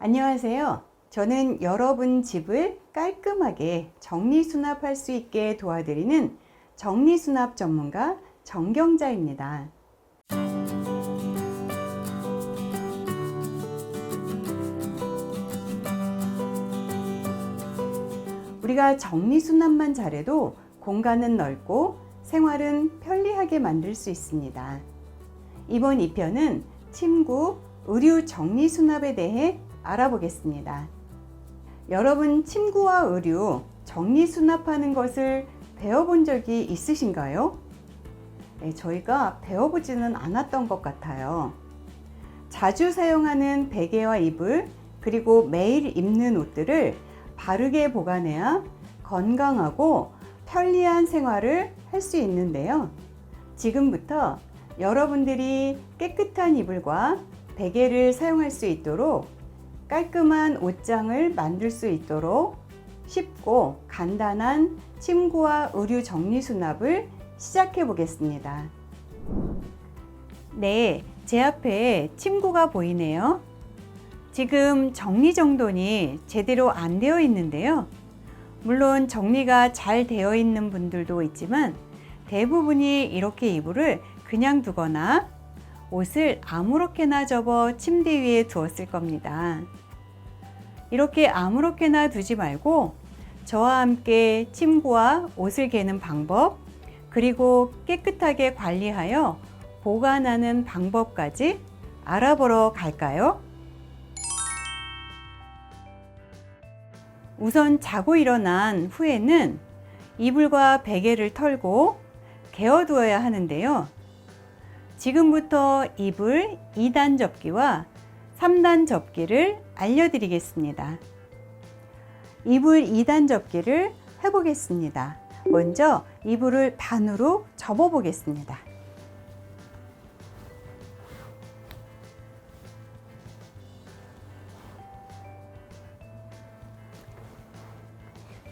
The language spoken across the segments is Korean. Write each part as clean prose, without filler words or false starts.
안녕하세요. 저는 여러분 집을 깔끔하게 정리수납할 수 있게 도와드리는 정리수납 전문가 정경자입니다. 우리가 정리수납만 잘해도 공간은 넓고 생활은 편리하게 만들 수 있습니다. 이번 2편은 침구, 의류 정리수납에 대해 알아보겠습니다. 여러분 침구와 의류 정리수납하는 것을 배워본 적이 있으신가요? 저희가 배워보지는 않았던 것 같아요. 자주 사용하는 베개와 이불, 그리고 매일 입는 옷들을 바르게 보관해야 건강하고 편리한 생활을 할 수 있는데요. 지금부터 여러분들이 깨끗한 이불과 베개를 사용할 수 있도록 깔끔한 옷장을 만들 수 있도록 쉽고 간단한 침구와 의류 정리 수납을 시작해 보겠습니다. 네, 제 앞에 침구가 보이네요. 지금 정리정돈이 제대로 안 되어 있는데요. 물론 정리가 잘 되어 있는 분들도 있지만 대부분이 이렇게 이불을 그냥 두거나 옷을 아무렇게나 접어 침대 위에 두었을 겁니다. 이렇게 아무렇게나 두지 말고 저와 함께 침구와 옷을 개는 방법, 그리고 깨끗하게 관리하여 보관하는 방법까지 알아보러 갈까요? 우선 자고 일어난 후에는 이불과 베개를 털고 개어두어야 하는데요. 지금부터 이불 2단 접기와 3단 접기를 알려드리겠습니다. 이불 2단 접기를 해보겠습니다. 먼저 이불을 반으로 접어 보겠습니다.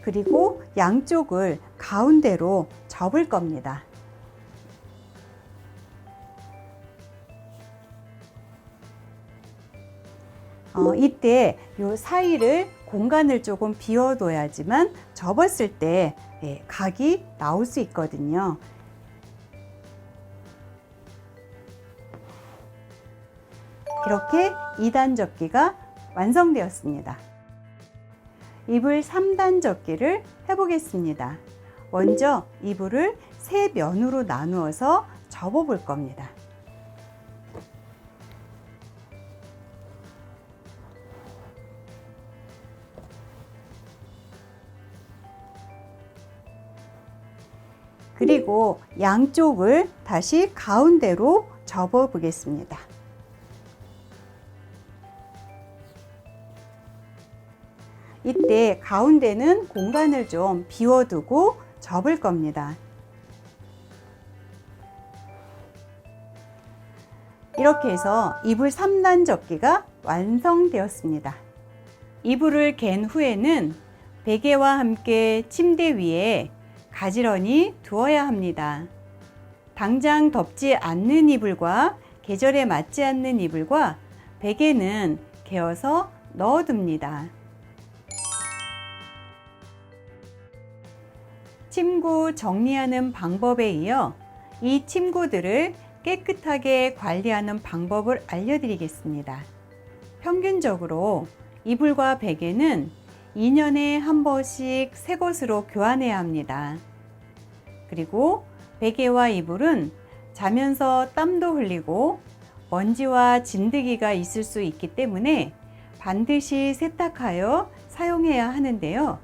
그리고 양쪽을 가운데로 접을 겁니다. 이때 이 사이를 공간을 조금 비워둬야지만 접었을 때 각이 나올 수 있거든요. 이렇게 2단 접기가 완성되었습니다. 이불 3단 접기를 해보겠습니다. 먼저 이불을 세 면으로 나누어서 접어 볼 겁니다. 그리고 양쪽을 다시 가운데로 접어 보겠습니다. 이때 가운데는 공간을 좀 비워두고 접을 겁니다. 이렇게 해서 이불 3단 접기가 완성되었습니다. 이불을 갠 후에는 베개와 함께 침대 위에 가지런히 두어야 합니다. 당장 덮지 않는 이불과 계절에 맞지 않는 이불과 베개는 개어서 넣어둡니다. 침구 정리하는 방법에 이어 이 침구들을 깨끗하게 관리하는 방법을 알려드리겠습니다. 평균적으로 이불과 베개는 2년에 한 번씩 새 것으로 교환해야 합니다. 그리고 베개와 이불은 자면서 땀도 흘리고 먼지와 진드기가 있을 수 있기 때문에 반드시 세탁하여 사용해야 하는데요.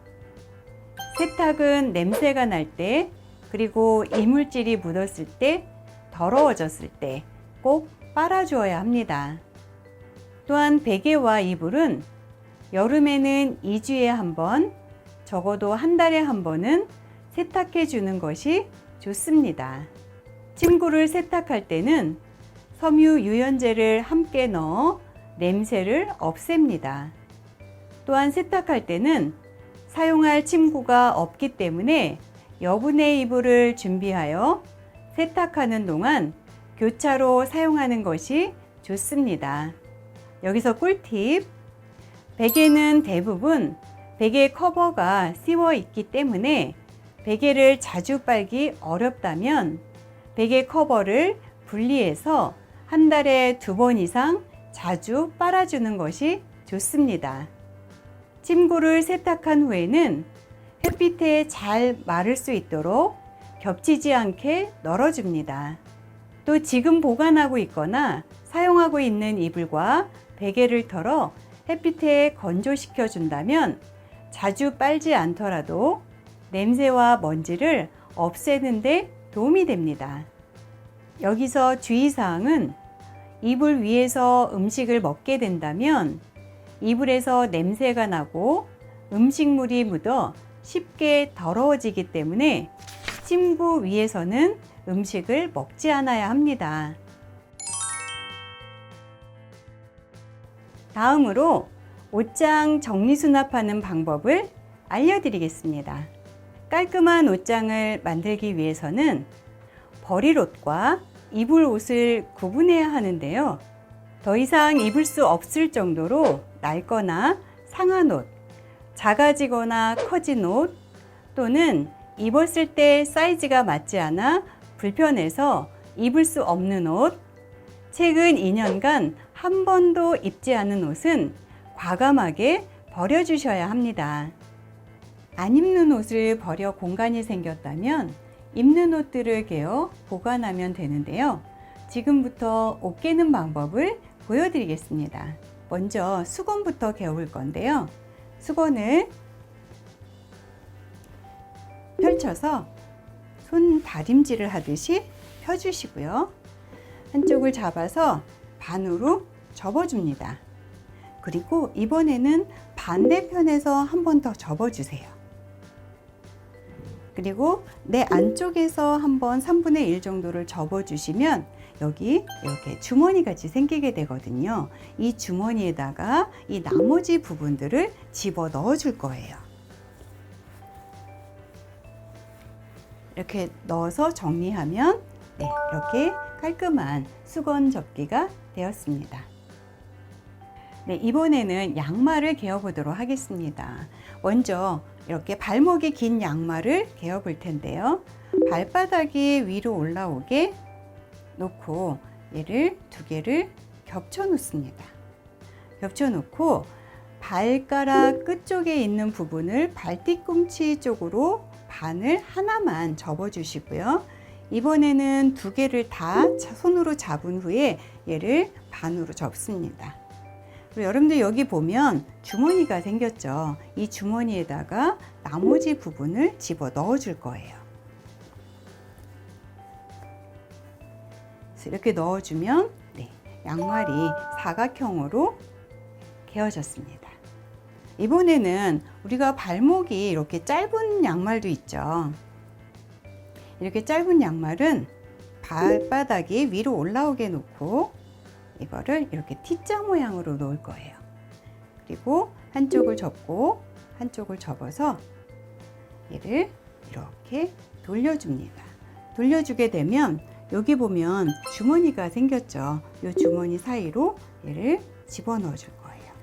세탁은 냄새가 날 때, 그리고 이물질이 묻었을 때, 더러워졌을 때 꼭 빨아주어야 합니다. 또한 베개와 이불은 여름에는 2주에 한 번, 적어도 한 달에 한 번은 세탁해 주는 것이 좋습니다. 침구를 세탁할 때는 섬유 유연제를 함께 넣어 냄새를 없앱니다. 또한 세탁할 때는 사용할 침구가 없기 때문에 여분의 이불을 준비하여 세탁하는 동안 교차로 사용하는 것이 좋습니다. 여기서 꿀팁, 베개는 대부분 베개 커버가 씌워 있기 때문에 베개를 자주 빨기 어렵다면 베개 커버를 분리해서 한 달에 2번 이상 자주 빨아주는 것이 좋습니다. 침구를 세탁한 후에는 햇빛에 잘 마를 수 있도록 겹치지 않게 널어줍니다. 또 지금 보관하고 있거나 사용하고 있는 이불과 베개를 털어 햇빛에 건조시켜 준다면 자주 빨지 않더라도 냄새와 먼지를 없애는 데 도움이 됩니다. 여기서 주의사항은 이불 위에서 음식을 먹게 된다면 이불에서 냄새가 나고 음식물이 묻어 쉽게 더러워지기 때문에 침구 위에서는 음식을 먹지 않아야 합니다. 다음으로 옷장 정리수납하는 방법을 알려드리겠습니다. 깔끔한 옷장을 만들기 위해서는 버릴 옷과 입을 옷을 구분해야 하는데요. 더 이상 입을 수 없을 정도로 낡거나 상한 옷, 작아지거나 커진 옷, 또는 입었을 때 사이즈가 맞지 않아 불편해서 입을 수 없는 옷, 최근 2년간 한 번도 입지 않은 옷은 과감하게 버려주셔야 합니다. 안 입는 옷을 버려 공간이 생겼다면 입는 옷들을 개어 보관하면 되는데요. 지금부터 옷 개는 방법을 보여드리겠습니다. 먼저 수건부터 개어볼 건데요. 수건을 펼쳐서 손 다림질을 하듯이 펴주시고요. 한쪽을 잡아서 반으로 접어줍니다. 그리고 이번에는 반대편에서 한 번 더 접어주세요. 그리고 내 안쪽에서 한번 3분의 1 정도를 접어주시면 여기 이렇게 주머니 같이 생기게 되거든요. 이 주머니에다가 이 나머지 부분들을 집어 넣어 줄 거예요. 이렇게 넣어서 정리하면 이렇게 깔끔한 수건 접기가 되었습니다. 이번에는 양말을 개어 보도록 하겠습니다. 먼저 이렇게 발목이 긴 양말을 개어 볼 텐데요. 발바닥이 위로 올라오게 놓고 얘를 2개를 겹쳐 놓습니다. 겹쳐 놓고 발가락 끝쪽에 있는 부분을 발뒤꿈치 쪽으로 반을 하나만 접어 주시고요. 이번에는 2개를 다 손으로 잡은 후에 얘를 반으로 접습니다. 그리고 여러분들 여기 보면 주머니가 생겼죠. 이 주머니에다가 나머지 부분을 집어 넣어 줄 거예요. 그래서 이렇게 넣어주면 양말이 사각형으로 개어졌습니다. 이번에는 우리가 발목이 이렇게 짧은 양말도 있죠. 이렇게 짧은 양말은 발바닥이 위로 올라오게 놓고 이거를 이렇게 T자 모양으로 놓을 거예요. 그리고 한쪽을 접고 한쪽을 접어서 얘를 이렇게 돌려줍니다. 돌려주게 되면 여기 보면 주머니가 생겼죠. 이 주머니 사이로 얘를 집어넣어 줄 거예요.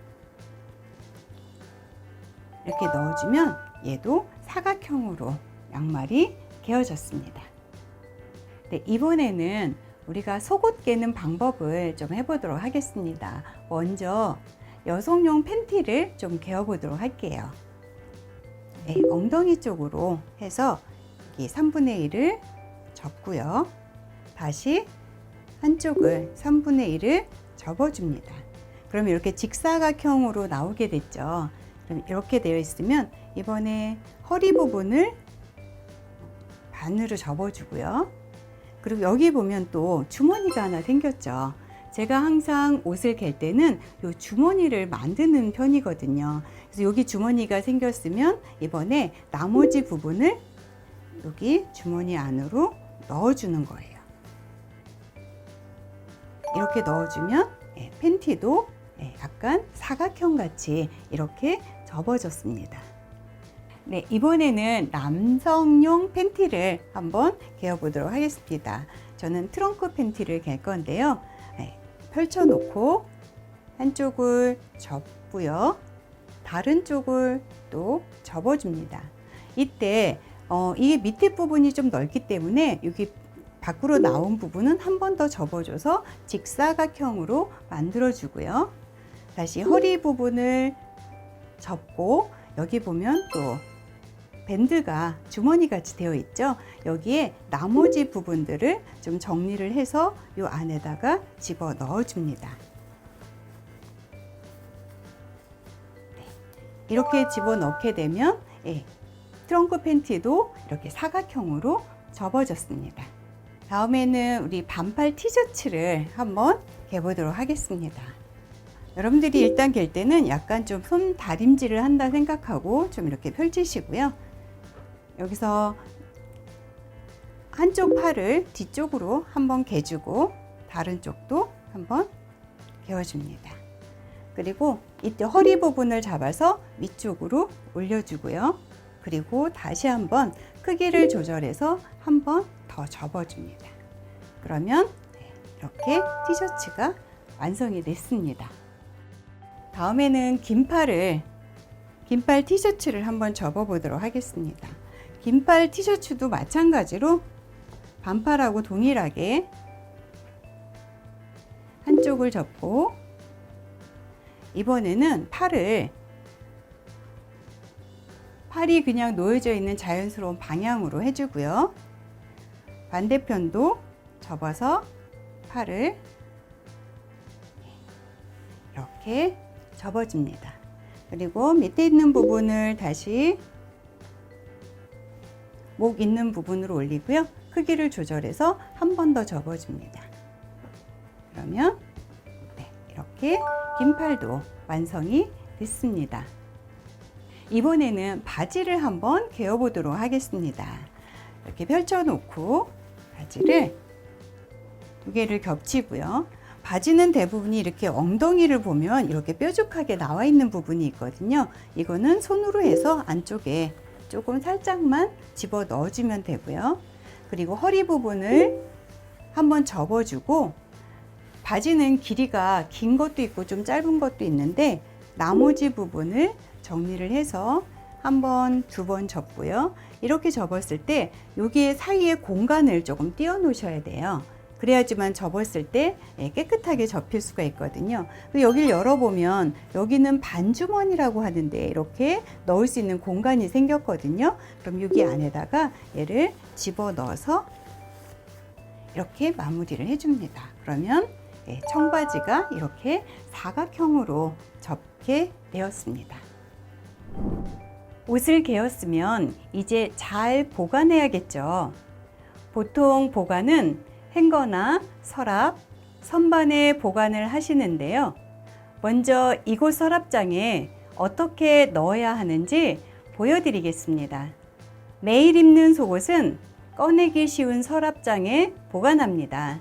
이렇게 넣어주면 얘도 사각형으로 양말이 개어졌습니다. 이번에는 우리가 속옷 개는 방법을 좀 해보도록 하겠습니다. 먼저 여성용 팬티를 좀 개어보도록 할게요. 엉덩이 쪽으로 해서 여기 3분의 1을 접고요. 다시 한쪽을 3분의 1을 접어줍니다. 그럼 이렇게 직사각형으로 나오게 됐죠. 그럼 이렇게 되어 있으면 이번에 허리 부분을 반으로 접어주고요. 그리고 여기 보면 또 주머니가 하나 생겼죠. 제가 항상 옷을 갤 때는 이 주머니를 만드는 편이거든요. 그래서 여기 주머니가 생겼으면 이번에 나머지 부분을 여기 주머니 안으로 넣어주는 거예요. 이렇게 넣어주면 팬티도 약간 사각형 같이 이렇게 접어졌습니다. 이번에는 남성용 팬티를 한번 개어 보도록 하겠습니다. 저는 트렁크 팬티를 갤 건데요. 펼쳐 놓고 한쪽을 접고요. 다른 쪽을 또 접어줍니다. 이때 이 밑에 부분이 좀 넓기 때문에 여기 밖으로 나온 부분은 한 번 더 접어줘서 직사각형으로 만들어주고요. 다시 허리 부분을 접고 여기 보면 또 밴드가 주머니 같이 되어 있죠. 여기에 나머지 부분들을 좀 정리를 해서 이 안에다가 집어 넣어 줍니다. 이렇게 집어 넣게 되면 트렁크 팬티도 이렇게 사각형으로 접어졌습니다. 다음에는 우리 반팔 티셔츠를 한번 개보도록 하겠습니다. 여러분들이 일단 갤 때는 약간 좀 손 다림질을 한다 생각하고 좀 이렇게 펼치시고요. 여기서 한쪽 팔을 뒤쪽으로 한번 개주고 다른 쪽도 한번 개어줍니다. 그리고 이때 허리 부분을 잡아서 위쪽으로 올려주고요. 그리고 다시 한번 크기를 조절해서 한번 더 접어줍니다. 그러면 이렇게 티셔츠가 완성이 됐습니다. 다음에는 긴팔 티셔츠를 한번 접어보도록 하겠습니다. 긴팔 티셔츠도 마찬가지로 반팔하고 동일하게 한쪽을 접고 이번에는 팔이 그냥 놓여져 있는 자연스러운 방향으로 해주고요. 반대편도 접어서 팔을 이렇게 접어줍니다. 그리고 밑에 있는 부분을 다시 목 있는 부분으로 올리고요. 크기를 조절해서 한 번 더 접어줍니다. 그러면 이렇게 긴팔도 완성이 됐습니다. 이번에는 바지를 한번 개어보도록 하겠습니다. 이렇게 펼쳐놓고 바지를 두 개를 겹치고요. 바지는 대부분이 이렇게 엉덩이를 보면 이렇게 뾰족하게 나와 있는 부분이 있거든요. 이거는 손으로 해서 안쪽에 조금 살짝만 집어 넣어주면 되고요. 그리고 허리 부분을 한번 접어주고 바지는 길이가 긴 것도 있고 좀 짧은 것도 있는데 나머지 부분을 정리를 해서 한 번, 두 번 접고요. 이렇게 접었을 때 여기 사이에 공간을 조금 띄워 놓으셔야 돼요. 그래야지만 접었을 때 깨끗하게 접힐 수가 있거든요. 여기를 열어보면 여기는 반주머니라고 하는데 이렇게 넣을 수 있는 공간이 생겼거든요. 그럼 여기 안에다가 얘를 집어 넣어서 이렇게 마무리를 해줍니다. 그러면 청바지가 이렇게 사각형으로 접게 되었습니다. 옷을 개었으면 이제 잘 보관해야겠죠. 보통 보관은 행거나 서랍, 선반에 보관을 하시는데요. 먼저 이곳 서랍장에 어떻게 넣어야 하는지 보여드리겠습니다. 매일 입는 속옷은 꺼내기 쉬운 서랍장에 보관합니다.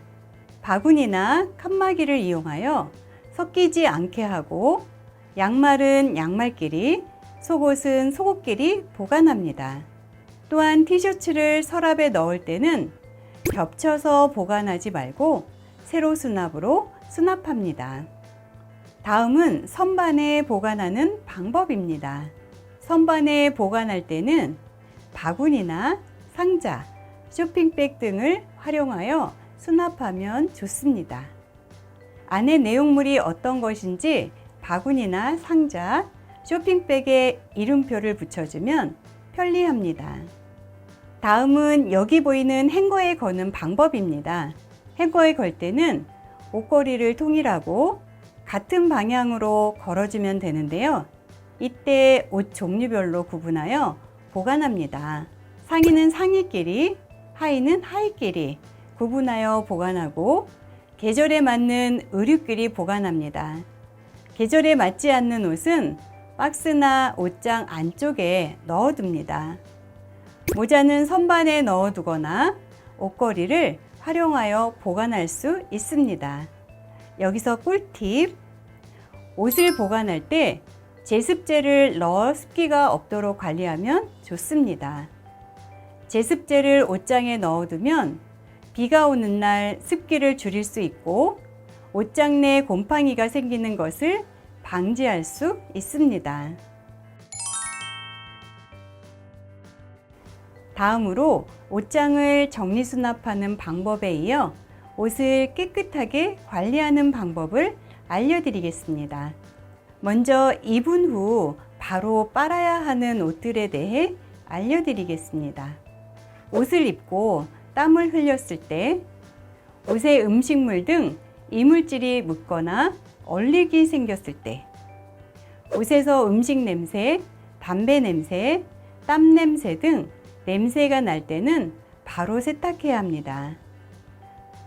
바구니나 칸막이를 이용하여 섞이지 않게 하고 양말은 양말끼리, 속옷은 속옷끼리 보관합니다. 또한 티셔츠를 서랍에 넣을 때는 겹쳐서 보관하지 말고 세로 수납으로 수납합니다. 다음은 선반에 보관하는 방법입니다. 선반에 보관할 때는 바구니나 상자, 쇼핑백 등을 활용하여 수납하면 좋습니다. 안에 내용물이 어떤 것인지 바구니나 상자, 쇼핑백에 이름표를 붙여주면 편리합니다. 다음은 여기 보이는 행거에 거는 방법입니다. 행거에 걸 때는 옷걸이를 통일하고 같은 방향으로 걸어주면 되는데요. 이때 옷 종류별로 구분하여 보관합니다. 상의는 상의끼리, 하의는 하의끼리 구분하여 보관하고 계절에 맞는 의류끼리 보관합니다. 계절에 맞지 않는 옷은 박스나 옷장 안쪽에 넣어둡니다. 모자는 선반에 넣어두거나 옷걸이를 활용하여 보관할 수 있습니다. 여기서 꿀팁! 옷을 보관할 때 제습제를 넣어 습기가 없도록 관리하면 좋습니다. 제습제를 옷장에 넣어두면 비가 오는 날 습기를 줄일 수 있고 옷장 내 곰팡이가 생기는 것을 방지할 수 있습니다. 다음으로 옷장을 정리수납하는 방법에 이어 옷을 깨끗하게 관리하는 방법을 알려드리겠습니다. 먼저 입은 후 바로 빨아야 하는 옷들에 대해 알려드리겠습니다. 옷을 입고 땀을 흘렸을 때, 옷에 음식물 등 이물질이 묻거나 얼릭이 생겼을 때, 옷에서 음식 냄새, 담배 냄새, 땀 냄새 등 냄새가 날 때는 바로 세탁해야 합니다.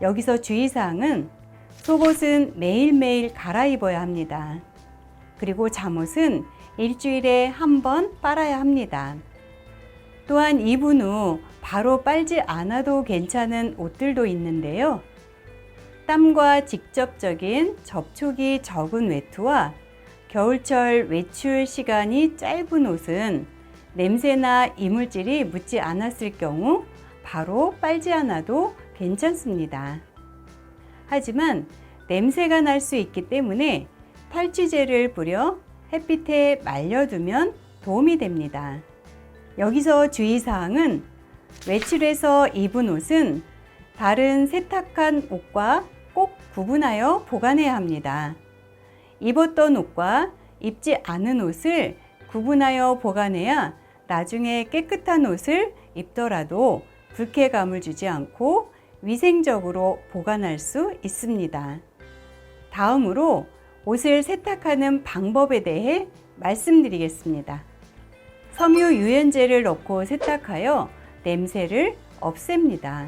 여기서 주의사항은 속옷은 매일매일 갈아입어야 합니다. 그리고 잠옷은 일주일에 한 번 빨아야 합니다. 또한 입은 후 바로 빨지 않아도 괜찮은 옷들도 있는데요. 땀과 직접적인 접촉이 적은 외투와 겨울철 외출 시간이 짧은 옷은 냄새나 이물질이 묻지 않았을 경우 바로 빨지 않아도 괜찮습니다. 하지만 냄새가 날 수 있기 때문에 탈취제를 뿌려 햇빛에 말려두면 도움이 됩니다. 여기서 주의사항은 외출해서 입은 옷은 다른 세탁한 옷과 꼭 구분하여 보관해야 합니다. 입었던 옷과 입지 않은 옷을 구분하여 보관해야 나중에 깨끗한 옷을 입더라도 불쾌감을 주지 않고 위생적으로 보관할 수 있습니다. 다음으로 옷을 세탁하는 방법에 대해 말씀드리겠습니다. 섬유 유연제를 넣고 세탁하여 냄새를 없앱니다.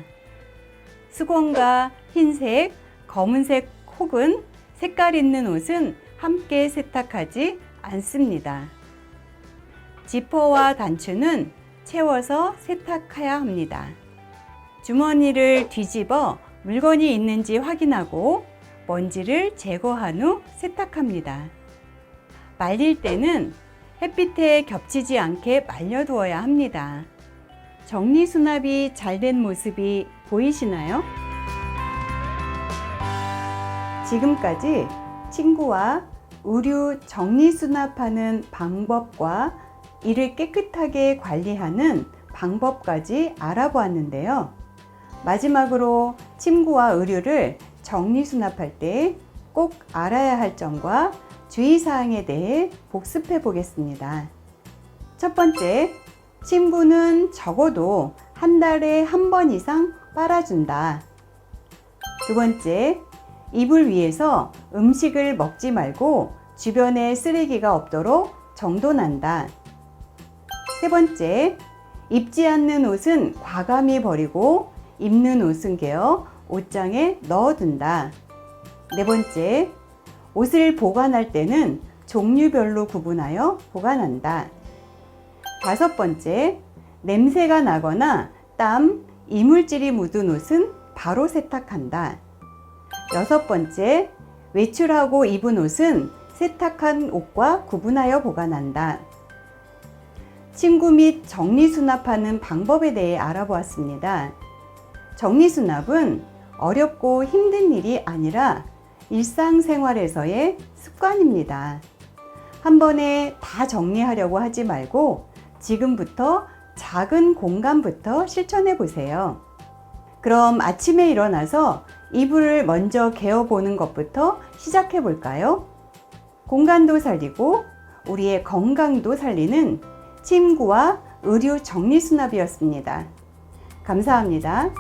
수건과 흰색, 검은색 혹은 색깔 있는 옷은 함께 세탁하지 않습니다. 지퍼와 단추는 채워서 세탁해야 합니다. 주머니를 뒤집어 물건이 있는지 확인하고 먼지를 제거한 후 세탁합니다. 말릴 때는 햇빛에 겹치지 않게 말려두어야 합니다. 정리수납이 잘 된 모습이 보이시나요? 지금까지 침구와 의류 정리수납하는 방법과 이를 깨끗하게 관리하는 방법까지 알아보았는데요. 마지막으로 침구와 의류를 정리수납할 때 꼭 알아야 할 점과 주의사항에 대해 복습해 보겠습니다. 첫 번째, 침구는 적어도 한 달에 한 번 이상 빨아준다. 두 번째, 이불 위에서 음식을 먹지 말고 주변에 쓰레기가 없도록 정돈한다. 세 번째, 입지 않는 옷은 과감히 버리고 입는 옷은 개어 옷장에 넣어둔다. 네 번째, 옷을 보관할 때는 종류별로 구분하여 보관한다. 다섯 번째, 냄새가 나거나 땀, 이물질이 묻은 옷은 바로 세탁한다. 여섯 번째, 외출하고 입은 옷은 세탁한 옷과 구분하여 보관한다. 침구 및 정리수납하는 방법에 대해 알아보았습니다. 정리수납은 어렵고 힘든 일이 아니라 일상생활에서의 습관입니다. 한 번에 다 정리하려고 하지 말고 지금부터 작은 공간부터 실천해 보세요. 그럼 아침에 일어나서 이불을 먼저 개어보는 것부터 시작해 볼까요? 공간도 살리고 우리의 건강도 살리는 침구와 의류 정리수납이었습니다. 감사합니다.